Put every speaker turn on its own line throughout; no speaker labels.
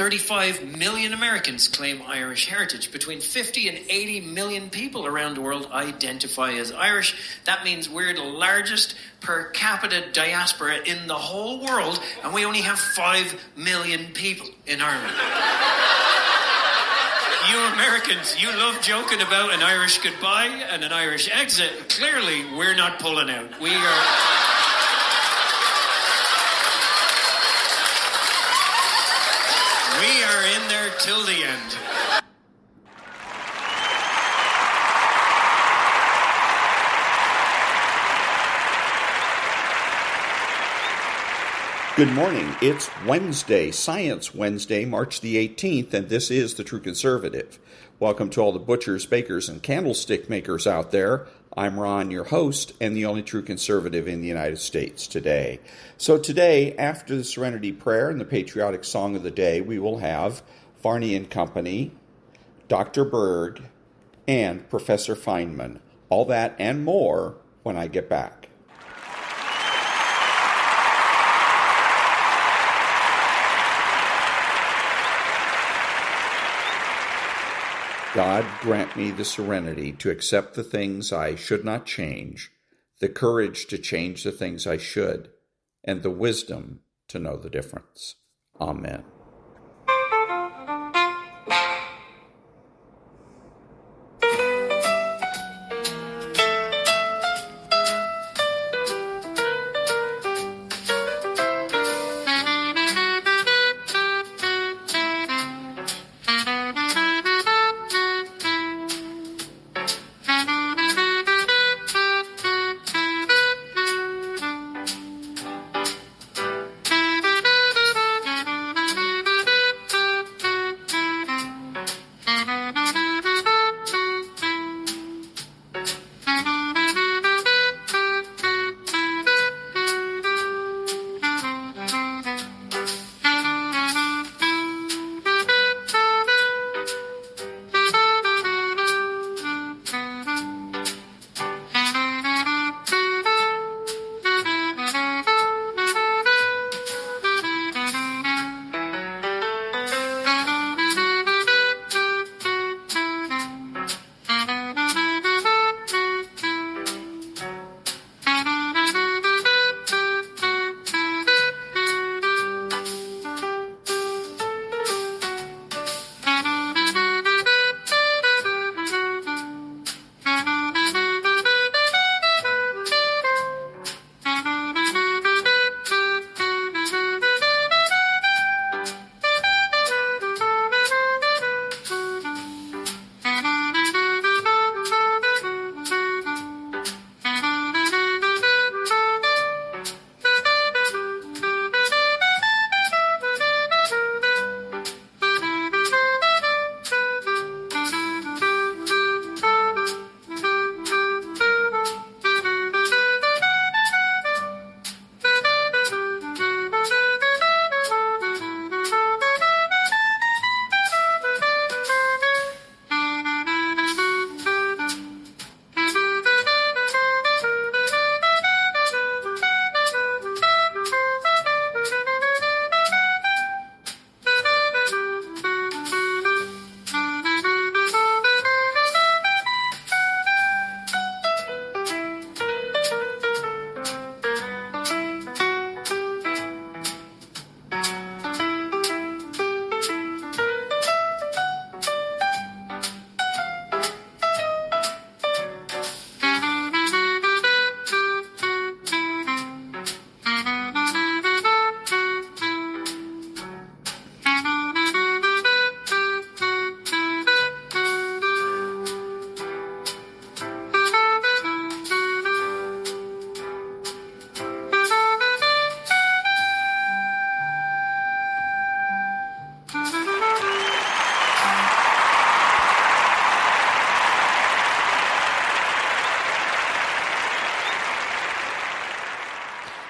35 million Americans claim Irish heritage. Between 50 and 80 million people around the world identify as Irish. That means we're the largest per capita diaspora in the whole world, and we only have 5 million people in Ireland. You Americans, you love joking about an Irish goodbye and an Irish exit. Clearly, we're not pulling out. We are in there till the end.
Good morning. It's Wednesday, Science Wednesday, March the 18th, and this is The True Conservative. Welcome to all the butchers, bakers, and candlestick makers out there. I'm Ron, your host, and the only true conservative in the United States today. So today, after the Serenity Prayer and the patriotic song of the day, we will have Varney and Company, Dr. Berg, and Professor Feynman. All that and more when I get back. God, grant me the serenity to accept the things I should not change, the courage to change the things I should, and the wisdom to know the difference. Amen.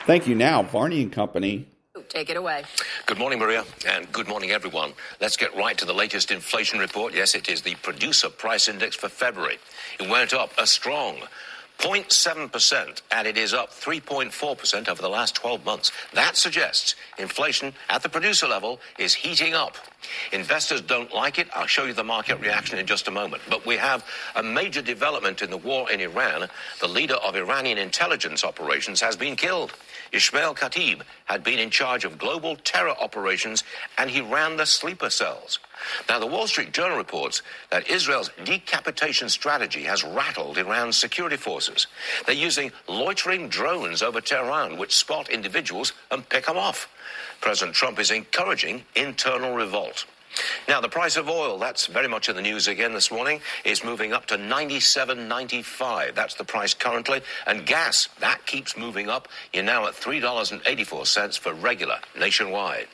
Thank you. Now, Varney and Company.
Take it away.
Good morning, Maria, and good morning, everyone. Let's get right to the latest inflation report. Yes, it is the Producer Price Index for February. It went up a strong 0.7%, and it is up 3.4% over the last 12 months. That suggests inflation at the producer level is heating up. Investors don't like it. I'll show you the market reaction in just a moment. But we have a major development in the war in Iran. The leader of Iranian intelligence operations has been killed. Ismail Khatib had been in charge of global terror operations, and he ran the sleeper cells. Now, the Wall Street Journal reports that Israel's decapitation strategy has rattled Iran's security forces. They're using loitering drones over Tehran, which spot individuals and pick them off. President Trump is encouraging internal revolt. Now, the price of oil, that's very much in the news again this morning, is moving up to $97.95. That's the price currently. And gas, that keeps moving up. You're now at $3.84 for regular nationwide.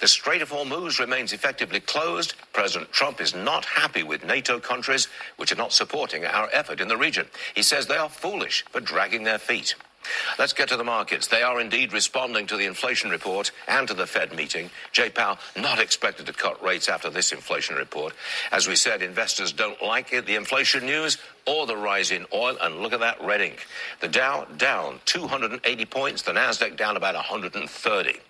The Strait of Hormuz remains effectively closed. President Trump is not happy with NATO countries which are not supporting our effort in the region. He says they are foolish for dragging their feet. Let's get to the markets. They are indeed responding to the inflation report and to the Fed meeting. Jay Powell not expected to cut rates after this inflation report. As we said, investors don't like it, the inflation news or the rise in oil. And look at that red ink. The Dow down 280 points, the Nasdaq down about 130.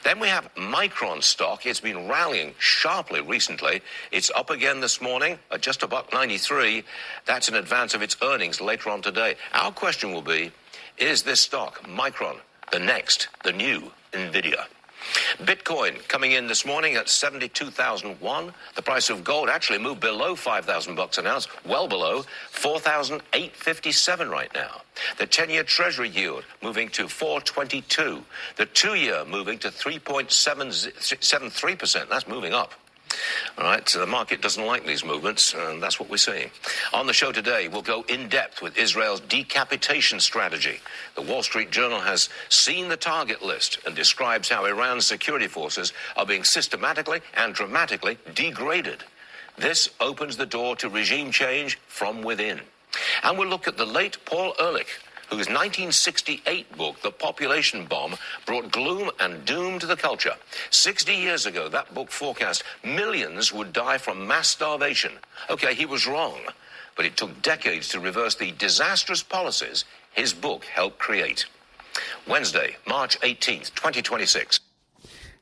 Then we have Micron stock. It's been rallying sharply recently. It's up again this morning at just $1.93. That's in advance of its earnings later on today. Our question will be, is this stock, Micron, the new NVIDIA? Bitcoin coming in this morning at 72,001. The price of gold actually moved below $5,000 an ounce, well below 4,857 right now. The 10-year Treasury yield moving to 4.22. The 2-year moving to 3.73%. That's moving up. All right, so the market doesn't like these movements, and that's what we're seeing. On the show today, we'll go in depth with Israel's decapitation strategy. The Wall Street Journal has seen the target list and describes how Iran's security forces are being systematically and dramatically degraded. This opens the door to regime change from within. And we'll look at the late Paul Ehrlich, whose 1968 book, The Population Bomb, brought gloom and doom to the culture. 60 years ago, that book forecast millions would die from mass starvation. Okay, he was wrong, but it took decades to reverse the disastrous policies his book helped create. Wednesday, March 18th, 2026.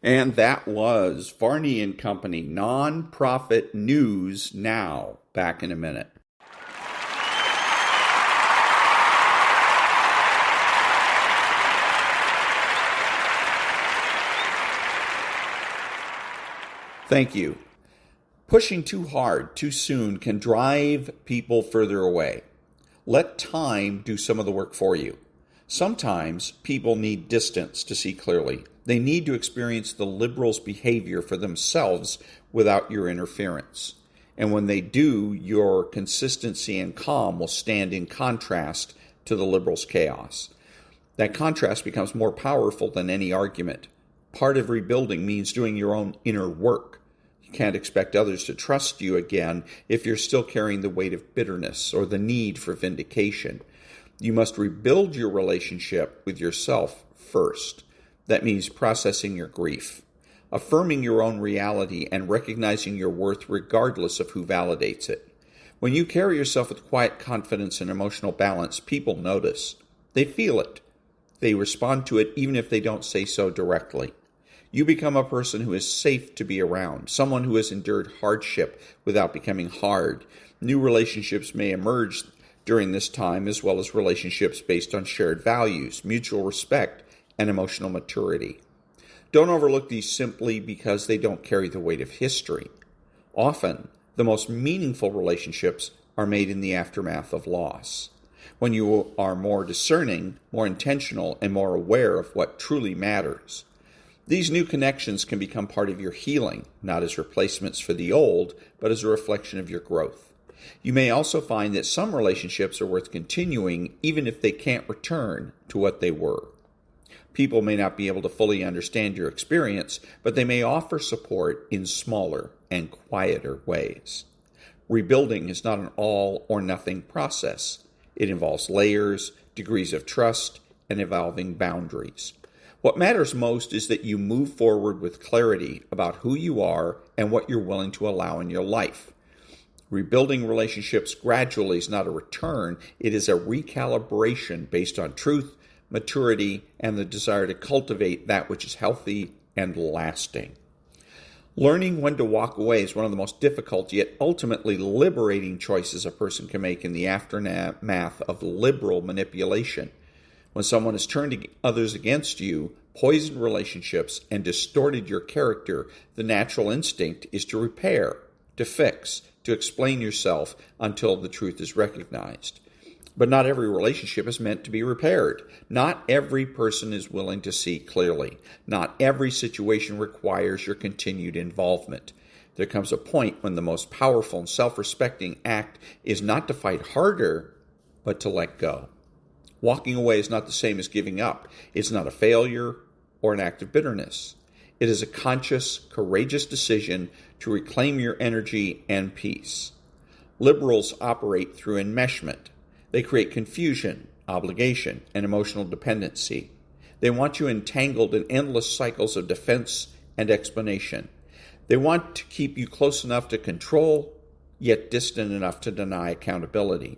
And that was Varney and Company, non-profit news now. Back in a minute. Thank you. Pushing too hard, too soon can drive people further away. Let time do some of the work for you. Sometimes people need distance to see clearly. They need to experience the liberals' behavior for themselves without your interference. And when they do, your consistency and calm will stand in contrast to the liberals' chaos. That contrast becomes more powerful than any argument. Part of rebuilding means doing your own inner work. You can't expect others to trust you again if you're still carrying the weight of bitterness or the need for vindication. You must rebuild your relationship with yourself first. That means processing your grief, affirming your own reality, and recognizing your worth regardless of who validates it. When you carry yourself with quiet confidence and emotional balance, people notice. They feel it. They respond to it even if they don't say so directly. You become a person who is safe to be around, someone who has endured hardship without becoming hard. New relationships may emerge during this time, as well as relationships based on shared values, mutual respect, and emotional maturity. Don't overlook these simply because they don't carry the weight of history. Often, the most meaningful relationships are made in the aftermath of loss. When you are more discerning, more intentional, and more aware of what truly matters. These new connections can become part of your healing, not as replacements for the old, but as a reflection of your growth. You may also find that some relationships are worth continuing even if they can't return to what they were. People may not be able to fully understand your experience, but they may offer support in smaller and quieter ways. Rebuilding is not an all-or-nothing process. It involves layers, degrees of trust, and evolving boundaries. What matters most is that you move forward with clarity about who you are and what you're willing to allow in your life. Rebuilding relationships gradually is not a return. It is a recalibration based on truth, maturity, and the desire to cultivate that which is healthy and lasting. Learning when to walk away is one of the most difficult yet ultimately liberating choices a person can make in the aftermath of liberal manipulation. When someone has turned others against you, poisoned relationships, and distorted your character, the natural instinct is to repair, to fix, to explain yourself until the truth is recognized. But not every relationship is meant to be repaired. Not every person is willing to see clearly. Not every situation requires your continued involvement. There comes a point when the most powerful and self-respecting act is not to fight harder, but to let go. Walking away is not the same as giving up. It's not a failure or an act of bitterness. It is a conscious, courageous decision to reclaim your energy and peace. Liberals operate through enmeshment. They create confusion, obligation, and emotional dependency. They want you entangled in endless cycles of defense and explanation. They want to keep you close enough to control, yet distant enough to deny accountability.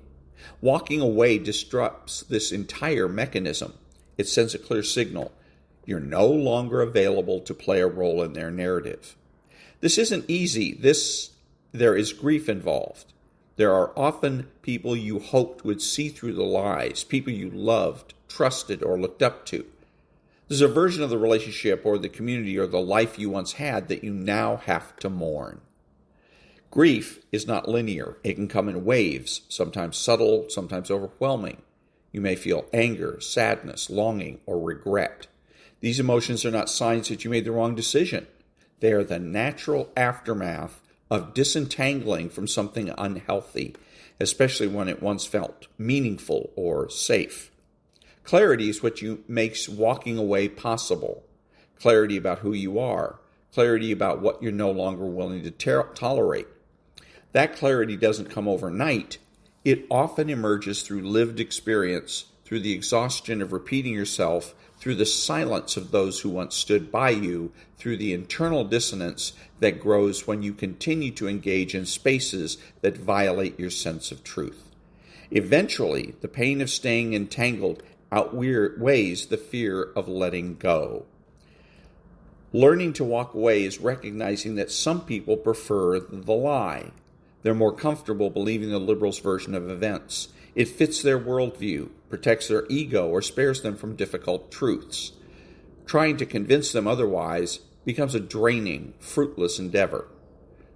Walking away disrupts this entire mechanism. It sends a clear signal. You're no longer available to play a role in their narrative. This isn't easy. There is grief involved. There are often people you hoped would see through the lies, people you loved, trusted, or looked up to. There's a version of the relationship or the community or the life you once had that you now have to mourn. Grief is not linear. It can come in waves, sometimes subtle, sometimes overwhelming. You may feel anger, sadness, longing, or regret. These emotions are not signs that you made the wrong decision. They are the natural aftermath of disentangling from something unhealthy, especially when it once felt meaningful or safe. Clarity is what makes walking away possible. Clarity about who you are. Clarity about what you're no longer willing to tolerate. That clarity doesn't come overnight. It often emerges through lived experience, through the exhaustion of repeating yourself, through the silence of those who once stood by you, through the internal dissonance that grows when you continue to engage in spaces that violate your sense of truth. Eventually, the pain of staying entangled outweighs the fear of letting go. Learning to walk away is recognizing that some people prefer the lie. They're more comfortable believing the liberals' version of events. It fits their worldview, protects their ego, or spares them from difficult truths. Trying to convince them otherwise becomes a draining, fruitless endeavor.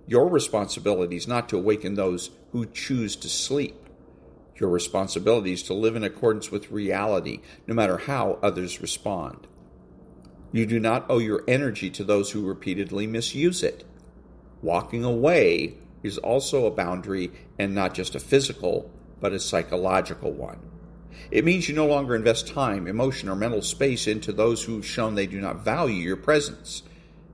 Your responsibility is not to awaken those who choose to sleep. Your responsibility is to live in accordance with reality, no matter how others respond. You do not owe your energy to those who repeatedly misuse it. Walking away is also a boundary, and not just a physical, but a psychological one. It means you no longer invest time, emotion, or mental space into those who've shown they do not value your presence.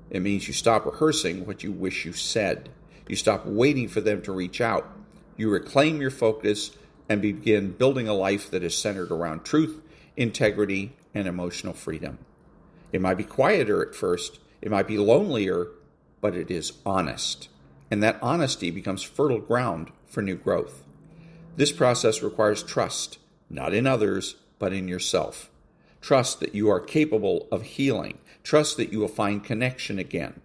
It means you stop rehearsing what you wish you said. You stop waiting for them to reach out. You reclaim your focus and begin building a life that is centered around truth, integrity, and emotional freedom. It might be quieter at first, it might be lonelier, but it is honest. And that honesty becomes fertile ground for new growth. This process requires trust, not in others, but in yourself. Trust that you are capable of healing. Trust that you will find connection again,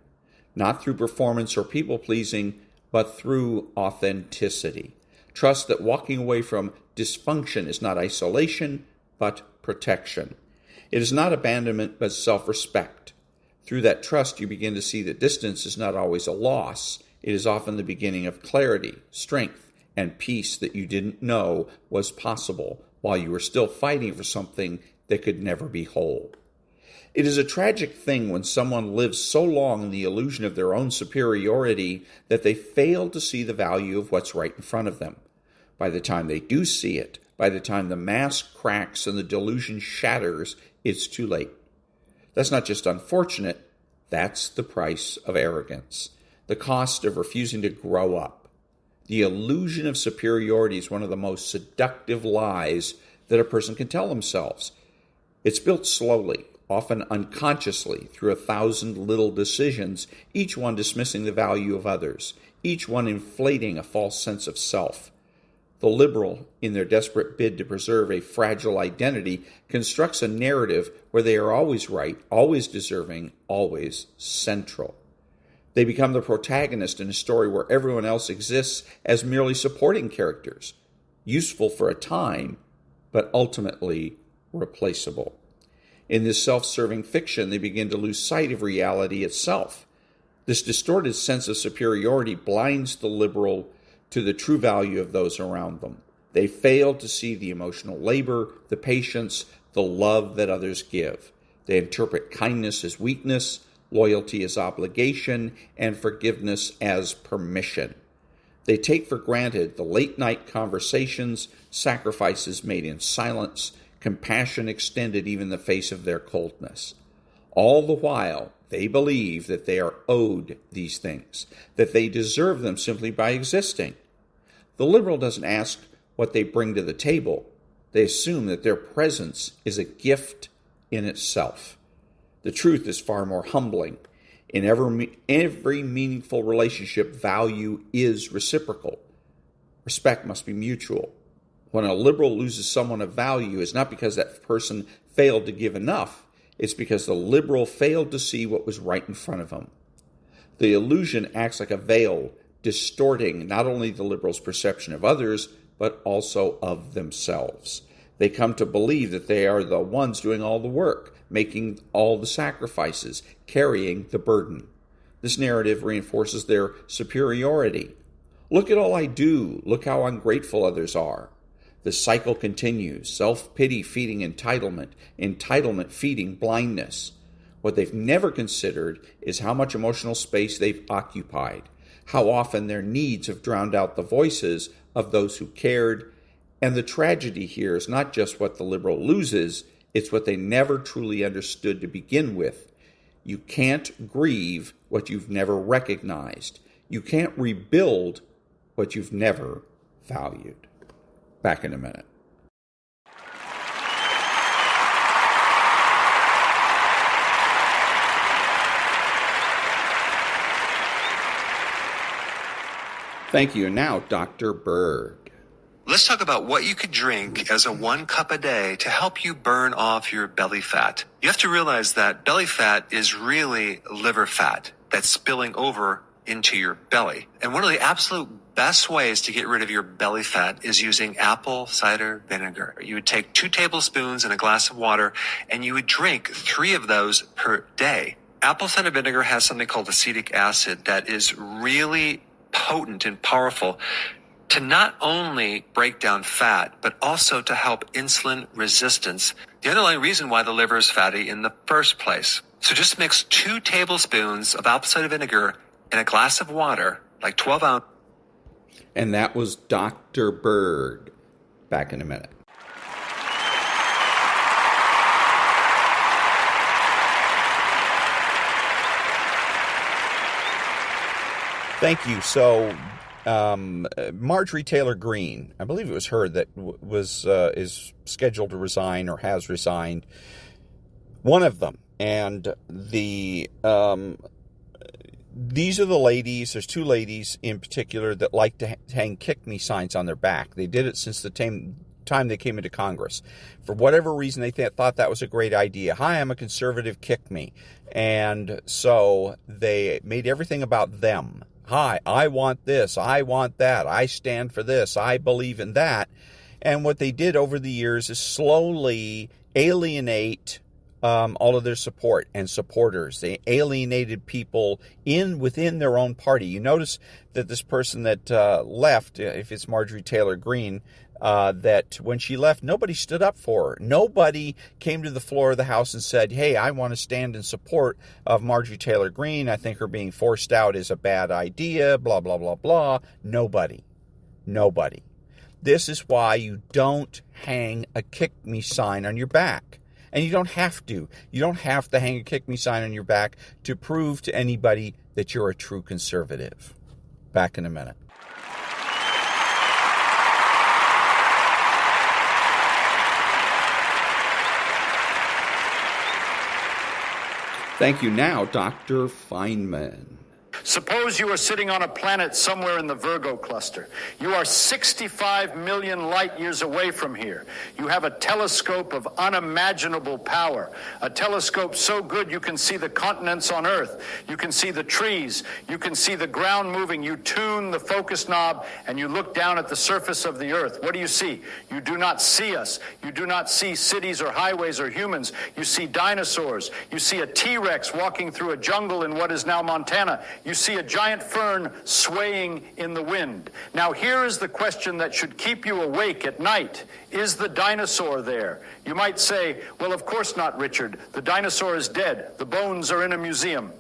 not through performance or people-pleasing, but through authenticity. Trust that walking away from dysfunction is not isolation, but protection. It is not abandonment, but self-respect. Through that trust, you begin to see that distance is not always a loss. It is often the beginning of clarity, strength, and peace that you didn't know was possible while you were still fighting for something that could never be whole. It is a tragic thing when someone lives so long in the illusion of their own superiority that they fail to see the value of what's right in front of them. By the time they do see it, by the time the mask cracks and the delusion shatters, it's too late. That's not just unfortunate, that's the price of arrogance, the cost of refusing to grow up. The illusion of superiority is one of the most seductive lies that a person can tell themselves. It's built slowly, often unconsciously through 1,000 little decisions, each one dismissing the value of others, each one inflating a false sense of self. The liberal, in their desperate bid to preserve a fragile identity, constructs a narrative where they are always right, always deserving, always central. They become the protagonist in a story where everyone else exists as merely supporting characters, useful for a time, but ultimately replaceable. In this self-serving fiction, they begin to lose sight of reality itself. This distorted sense of superiority blinds the liberal to the true value of those around them. They fail to see the emotional labor, the patience, the love that others give. They interpret kindness as weakness, loyalty as obligation, and forgiveness as permission. They take for granted the late-night conversations, sacrifices made in silence, compassion extended even in the face of their coldness. All the while, they believe that they are owed these things, that they deserve them simply by existing. The liberal doesn't ask what they bring to the table. They assume that their presence is a gift in itself. The truth is far more humbling. In every meaningful relationship, value is reciprocal. Respect must be mutual. When a liberal loses someone of value, it's not because that person failed to give enough. It's because the liberal failed to see what was right in front of him. The illusion acts like a veil, distorting not only the liberal's perception of others, but also of themselves. They come to believe that they are the ones doing all the work, making all the sacrifices, carrying the burden. This narrative reinforces their superiority. Look at all I do. Look how ungrateful others are. The cycle continues, self-pity feeding entitlement, entitlement feeding blindness. What they've never considered is how much emotional space they've occupied, how often their needs have drowned out the voices of those who cared. And the tragedy here is not just what the liberal loses, it's what they never truly understood to begin with. You can't grieve what you've never recognized. You can't rebuild what you've never valued. Back in a minute. Thank you. Now, Dr. Berg.
Let's talk about what you could drink as a 1 cup a day to help you burn off your belly fat. You have to realize that belly fat is really liver fat that's spilling over into your belly. And one of the absolute best ways to get rid of your belly fat is using apple cider vinegar. You would take 2 tablespoons in a glass of water and you would drink 3 of those per day. Apple cider vinegar has something called acetic acid that is really potent and powerful to not only break down fat, but also to help insulin resistance, the underlying reason why the liver is fatty in the first place. So just mix 2 tablespoons of apple cider vinegar in a glass of water, like 12 ounces.
And that was Dr. Berg. Back in a minute. Thank you. So, Marjorie Taylor Greene, I believe it was her that is scheduled to resign or has resigned. One of them, and these are the ladies. There's 2 ladies in particular that like to hang "kick me" signs on their back. They did it since the time they came into Congress. For whatever reason, they thought that was a great idea. Hi, I'm a conservative, kick me. And so they made everything about them. Hi, I want this, I want that, I stand for this, I believe in that. And what they did over the years is slowly alienate all of their support and supporters. They alienated people within their own party. You notice that this person that left, if it's Marjorie Taylor Greene, that when she left, nobody stood up for her. Nobody came to the floor of the House and said, hey, I want to stand in support of Marjorie Taylor Greene. I think her being forced out is a bad idea, blah, blah, blah, blah. Nobody. This is why you don't hang a "kick me" sign on your back. And you don't have to. You don't have to hang a "kick me" sign on your back to prove to anybody that you're a true conservative. Back in a minute. Thank you. Now, Dr. Feynman.
Suppose you are sitting on a planet somewhere in the Virgo cluster. You are 65 million light years away from here. You have a telescope of unimaginable power, a telescope so good you can see the continents on Earth. You can see the trees. You can see the ground moving. You tune the focus knob and you look down at the surface of the Earth. What do you see? You do not see us. You do not see cities or highways or humans. You see dinosaurs. You see a T-Rex walking through a jungle in what is now Montana. You see a giant fern swaying in the wind. Now, here is the question that should keep you awake at night. Is the dinosaur there? You might say, well, of course not, Richard. The dinosaur is dead. The bones are in a museum.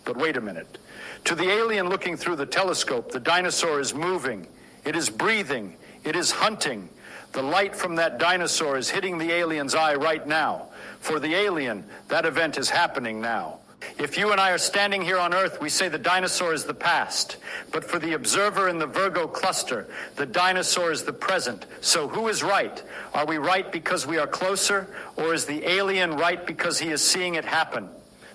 But wait a minute. To the alien looking through the telescope, the dinosaur is moving. It is breathing. It is hunting. The light from that dinosaur is hitting the alien's eye right now. For the alien, that event is happening now. If you and I are standing here on Earth, we say the dinosaur is the past. But for the observer in the Virgo cluster, the dinosaur is the present. So who is right? Are we right because we are closer, or is the alien right because he is seeing it happen?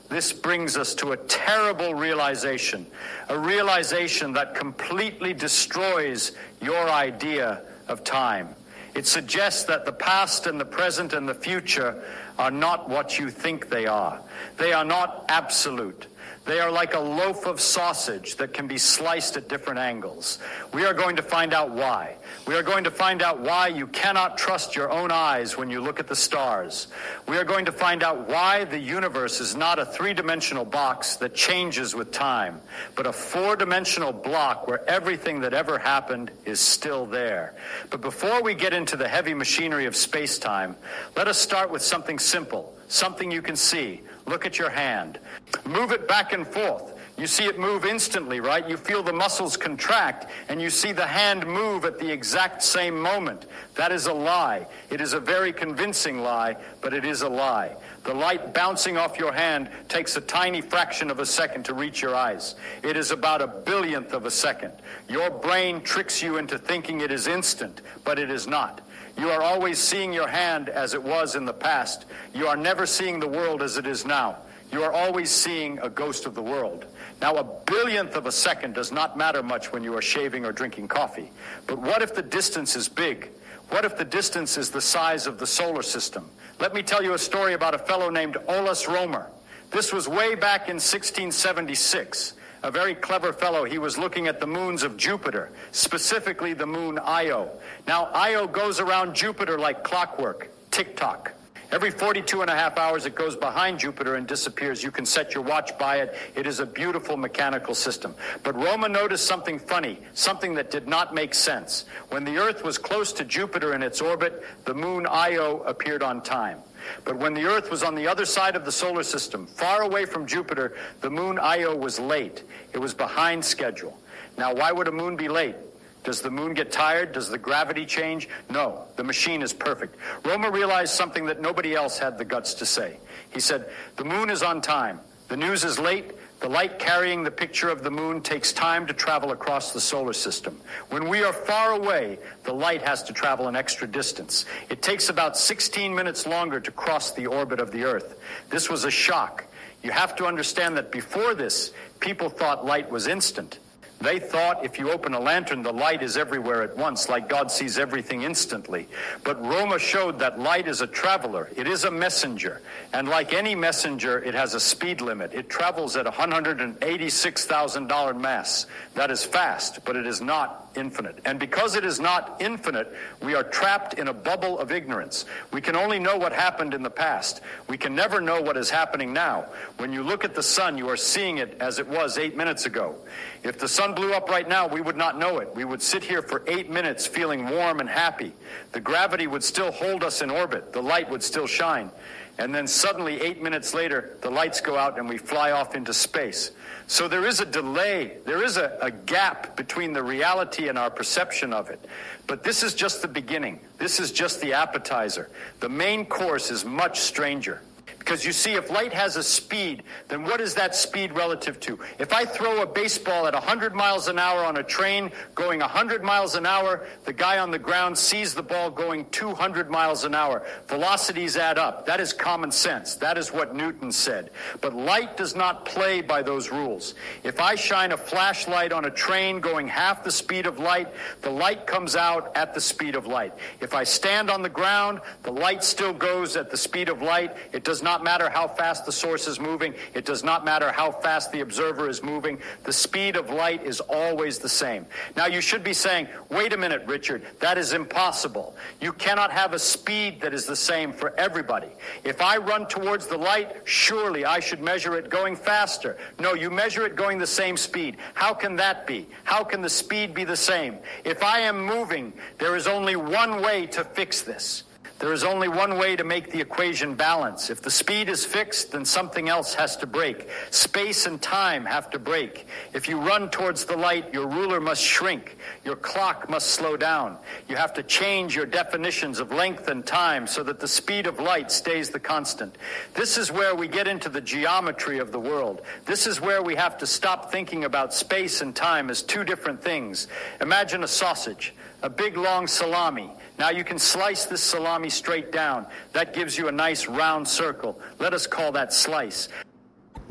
This brings us to a terrible realization, a realization that completely destroys your idea of time. It suggests that the past and the present and the future are not what you think they are. They are not absolute. They are like a loaf of sausage that can be sliced at different angles. We are going to find out why. We are going to find out why you cannot trust your own eyes when you look at the stars. We are going to find out why the universe is not a three-dimensional box that changes with time, but a four-dimensional block where everything that ever happened is still there. But before we get into the heavy machinery of space-time, let us start with something simple, something you can see. Look at your hand. Move it back and forth. You see it move instantly, right? You feel the muscles contract, and you see the hand move at the exact same moment. That is a lie. It is a very convincing lie, but it is a lie. The light bouncing off your hand takes a tiny fraction of a second to reach your eyes. It is about a billionth of a second. Your brain tricks you into thinking it is instant, but it is not. You are always seeing your hand as it was in the past. You are never seeing the world as it is now. You are always seeing a ghost of the world. Now, a billionth of a second does not matter much when you are shaving or drinking coffee. But what if the distance is big? What if the distance is the size of the solar system? Let me tell you a story about a fellow named Olaus Rømer. This was way back in 1676. A very clever fellow. He was looking at the moons of Jupiter, specifically the moon Io. Now, Io goes around Jupiter like clockwork, tick-tock. Every 42 and a half hours, it goes behind Jupiter and disappears. You can set your watch by it. It is a beautiful mechanical system. But Rømer noticed something funny, something that did not make sense. When the Earth was close to Jupiter in its orbit, the moon Io appeared on time. But when the Earth was on the other side of the solar system, far away from Jupiter, the moon Io was late. It was behind schedule. Now, why would a moon be late? Does the moon get tired? Does the gravity change? No, the machine is perfect. Rømer realized something that nobody else had the guts to say. He said, the moon is on time. The news is late. The light carrying the picture of the moon takes time to travel across the solar system. When we are far away, the light has to travel an extra distance. It takes about 16 minutes longer to cross the orbit of the Earth. This was a shock. You have to understand that before this, people thought light was instant. They thought if you open a lantern, the light is everywhere at once, like God sees everything instantly. But Rømer showed that light is a traveler. It is a messenger. And like any messenger, it has a speed limit. It travels at $186,000 mass. That is fast, but it is not infinite. And because it is not infinite, we are trapped in a bubble of ignorance. We can only know what happened in the past. We can never know what is happening now. When you look at the sun, you are seeing it as it was 8 minutes ago. If the sun blew up right now, we would not know it. We would sit here for 8 minutes feeling warm and happy. The gravity would still hold us in orbit. The light would still shine. And then suddenly, 8 minutes later, the lights go out and we fly off into space. So there is a delay. There is a gap between the reality and our perception of it. But this is just the beginning. This is just the appetizer. The main course is much stranger. Because you see, if light has a speed, then what is that speed relative to? If I throw a baseball at 100 miles an hour on a train going 100 miles an hour, the guy on the ground sees the ball going 200 miles an hour. Velocities add up. That is common sense. That is what Newton said. But light does not play by those rules. If I shine a flashlight on a train going half the speed of light, the light comes out at the speed of light. If I stand on the ground, the light still goes at the speed of light. It does not matter how fast the source is moving. It does not matter how fast the observer is moving. The speed of light is always the same. Now, you should be saying, wait a minute, Richard, that is impossible. You cannot have a speed that is the same for everybody. If I run towards the light, surely I should measure it going faster. No, you measure it going the same speed. How can that be? How can the speed be the same? If I am moving, there is only one way to fix this. There is only one way to make the equation balance. If the speed is fixed, then something else has to break. Space and time have to break. If you run towards the light, your ruler must shrink. Your clock must slow down. You have to change your definitions of length and time so that the speed of light stays the constant. This is where we get into the geometry of the world. This is where we have to stop thinking about space and time as two different things. Imagine a sausage, a big long salami. Now you can slice this salami straight down. That gives you a nice round circle. Let us call that slice.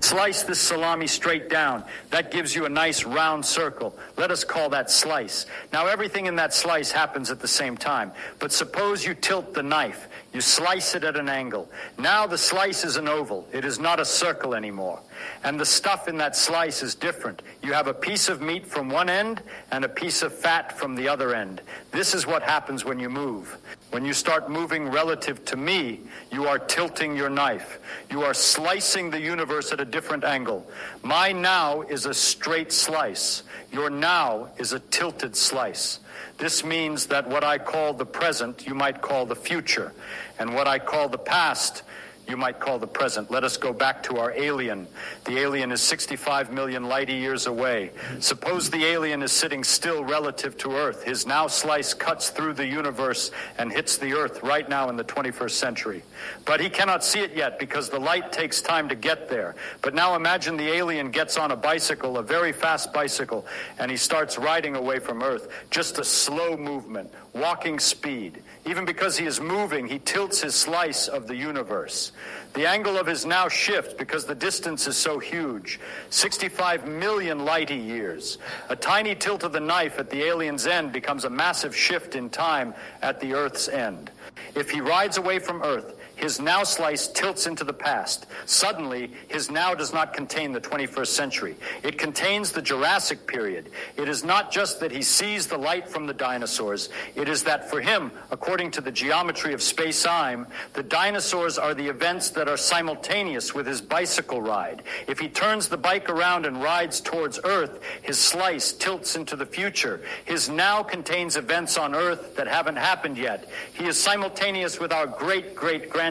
Slice this salami straight down. That gives you a nice round circle. Let us call that slice. Now everything in that slice happens at the same time. But suppose you tilt the knife. You slice it at an angle. Now the slice is an oval. It is not a circle anymore. And the stuff in that slice is different. You have a piece of meat from one end and a piece of fat from the other end. This is what happens when you move. When you start moving relative to me, you are tilting your knife. You are slicing the universe at a different angle. My now is a straight slice. Your now is a tilted slice. This means that what I call the present, you might call the future. And what I call the past, you might call the present. Let us go back to our alien. The alien is 65 million light years away. Suppose the alien is sitting still relative to Earth. His now slice cuts through the universe and hits the Earth right now in the 21st century. But he cannot see it yet because the light takes time to get there. But now imagine the alien gets on a bicycle, a very fast bicycle, and he starts riding away from Earth. Just a slow movement, walking speed. Even because he is moving, he tilts his slice of the universe. The angle of his now shifts because the distance is so huge. 65 million light years. A tiny tilt of the knife at the alien's end becomes a massive shift in time at the Earth's end. If he rides away from Earth, his now slice tilts into the past. Suddenly, his now does not contain the 21st century. It contains the Jurassic period. It is not just that he sees the light from the dinosaurs. It is that for him, according to the geometry of space-time, the dinosaurs are the events that are simultaneous with his bicycle ride. If he turns the bike around and rides towards Earth, his slice tilts into the future. His now contains events on Earth that haven't happened yet. He is simultaneous with our great-great-grandchildren.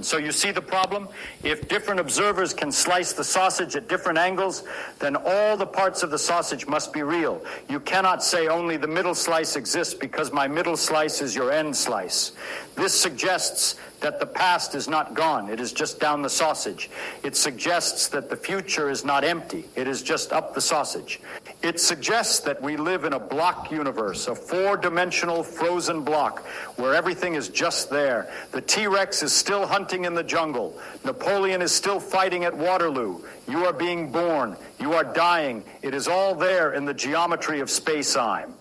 So you see the problem? If different observers can slice the sausage at different angles, then all the parts of the sausage must be real. You cannot say only the middle slice exists because my middle slice is your end slice. This suggests that the past is not gone. It is just down the sausage. It suggests that the future is not empty. It is just up the sausage. It suggests that we live in a block universe, a four-dimensional frozen block where everything is just there. The T-Rex is still hunting in the jungle. Napoleon is still fighting at Waterloo. You are being born. You are dying. It is all there in the geometry of space-time.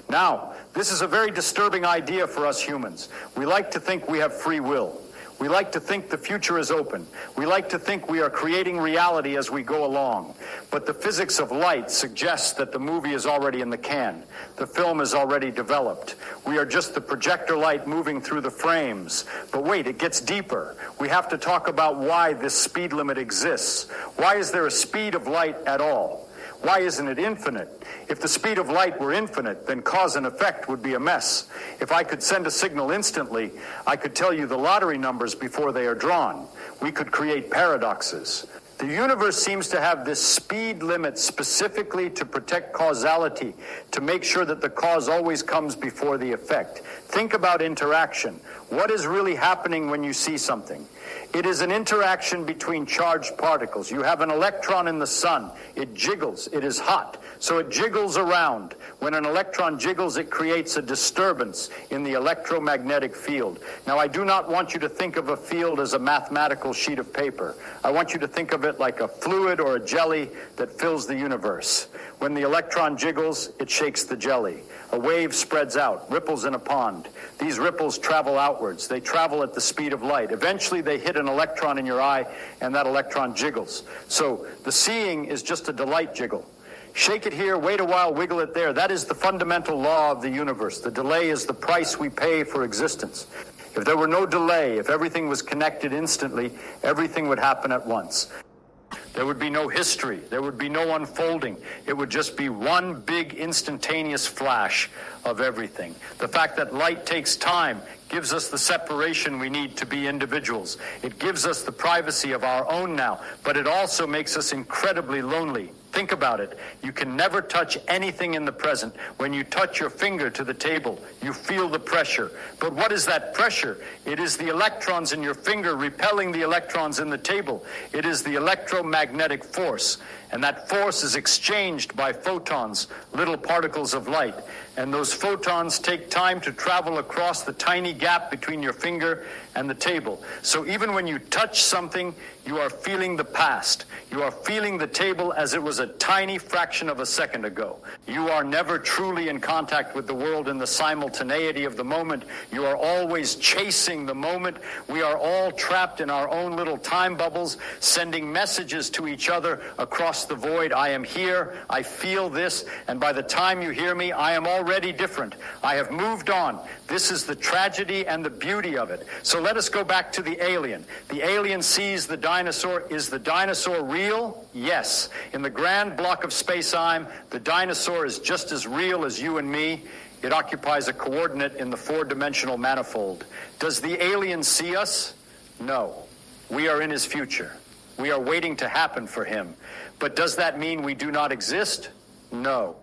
Now, this is a very disturbing idea for us humans. We like to think we have free will. We like to think the future is open. We like to think we are creating reality as we go along. But the physics of light suggests that the movie is already in the can. The film is already developed. We are just the projector light moving through the frames. But wait, it gets deeper. We have to talk about why this speed limit exists. Why is there a speed of light at all? Why isn't it infinite? If the speed of light were infinite, then cause and effect would be a mess. If I could send a signal instantly, I could tell you the lottery numbers before they are drawn. We could create paradoxes. The universe seems to have this speed limit specifically to protect causality, to make sure that the cause always comes before the effect. Think about interaction. What is really happening when you see something? It is an interaction between charged particles. You have an electron in the sun. It jiggles. It is hot. So it jiggles around. When an electron jiggles, it creates a disturbance in the electromagnetic field. Now, I do not want you to think of a field as a mathematical sheet of paper. I want you to think of it like a fluid or a jelly that fills the universe. When the electron jiggles, it shakes the jelly. A wave spreads out, ripples in a pond. These ripples travel outwards. They travel at the speed of light. Eventually, they hit an electron in your eye, and that electron jiggles. So the seeing is just a delight jiggle. Shake it here, wait a while, wiggle it there. That is the fundamental law of the universe. The delay is the price we pay for existence. If there were no delay, if everything was connected instantly, everything would happen at once. There would be no history. There would be no unfolding. It would just be one big instantaneous flash of everything. The fact that light takes time gives us the separation we need to be individuals. It gives us the privacy of our own now, but it also makes us incredibly lonely. Think about it. You can never touch anything in the present. When you touch your finger to the table, you feel the pressure. But what is that pressure? It is the electrons in your finger repelling the electrons in the table. It is the electromagnetic force. And that force is exchanged by photons, little particles of light. And those photons take time to travel across the tiny gap between your finger and the table. So even when you touch something, you are feeling the past. You are feeling the table as it was a tiny fraction of a second ago. You are never truly in contact with the world in the simultaneity of the moment. You are always chasing the moment. We are all trapped in our own little time bubbles, sending messages to each other across the void. I am here. I feel this. And by the time you hear me, I am already different. I have moved on. This is the tragedy and the beauty of it. So let us go back to the alien. The alien sees the dinosaur. Is the dinosaur real? Yes. In the grand block of space-time, the dinosaur is just as real as you and me. It occupies a coordinate in the four-dimensional manifold. Does the alien see us? No. We are in his future. We are waiting to happen for him. But does that mean we do not exist? No.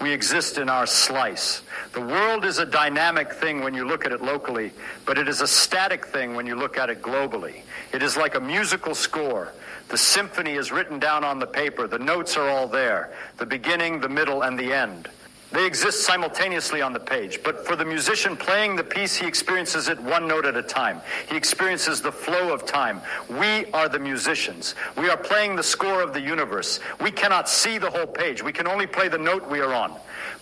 We exist in our slice. The world is a dynamic thing when you look at it locally, but it is a static thing when you look at it globally. It is like a musical score. The symphony is written down on the paper. The notes are all there. The beginning, the middle, and the end. They exist simultaneously on the page, but for the musician playing the piece, he experiences it one note at a time. He experiences the flow of time. We are the musicians. We are playing the score of the universe. We cannot see the whole page. We can only play the note we are on.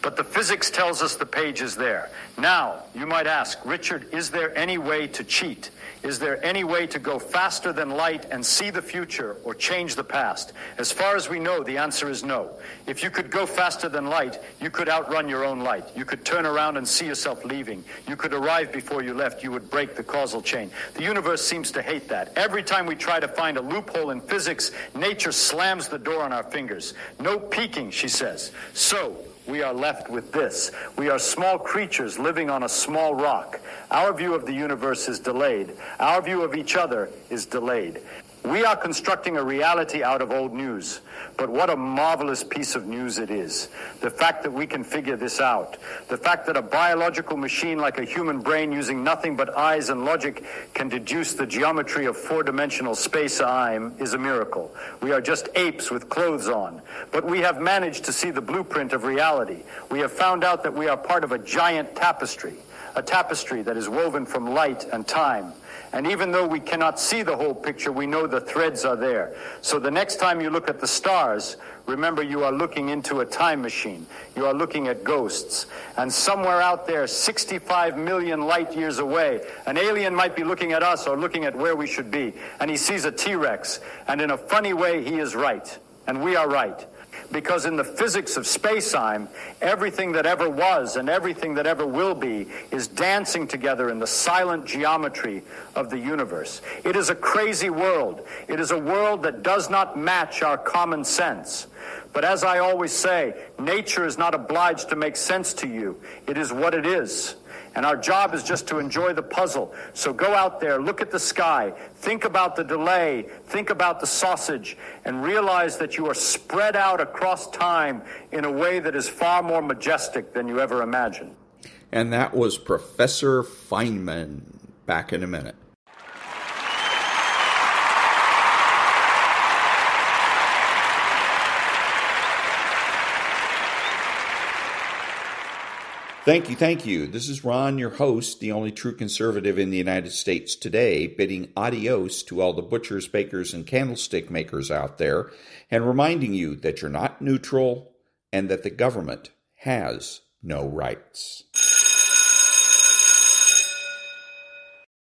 But the physics tells us the page is there. Now, you might ask, Richard, is there any way to cheat? Is there any way to go faster than light and see the future or change the past? As far as we know, the answer is no. If you could go faster than light, you could outrun your own light. You could turn around and see yourself leaving. You could arrive before you left. You would break the causal chain. The universe seems to hate that. Every time we try to find a loophole in physics, nature slams the door on our fingers. No peeking, she says. So, we are left with this. We are small creatures living on a small rock. Our view of the universe is delayed. Our view of each other is delayed. We are constructing a reality out of old news. But what a marvelous piece of news it is. The fact that we can figure this out. The fact that a biological machine like a human brain using nothing but eyes and logic can deduce the geometry of four-dimensional space-time is a miracle. We are just apes with clothes on. But we have managed to see the blueprint of reality. We have found out that we are part of a giant tapestry. A tapestry that is woven from light and time. And even though we cannot see the whole picture, we know the threads are there. So the next time you look at the stars, remember you are looking into a time machine. You are looking at ghosts. And somewhere out there, 65 million light years away, an alien might be looking at us or looking at where we should be. And he sees a T-Rex. And in a funny way, he is right. And we are right. Because in the physics of space-time, everything that ever was and everything that ever will be is dancing together in the silent geometry of the universe. It is a crazy world. It is a world that does not match our common sense. But as I always say, nature is not obliged to make sense to you. It is what it is. And our job is just to enjoy the puzzle. So go out there, look at the sky, think about the delay, think about the sausage, and realize that you are spread out across time in a way that is far more majestic than you ever imagined.
And that was Professor Feynman. Back in a minute. Thank you. This is Ron, your host, the only true conservative in the United States today, bidding adios to all the butchers, bakers, and candlestick makers out there, and reminding you that you're not neutral and that the government has no rights.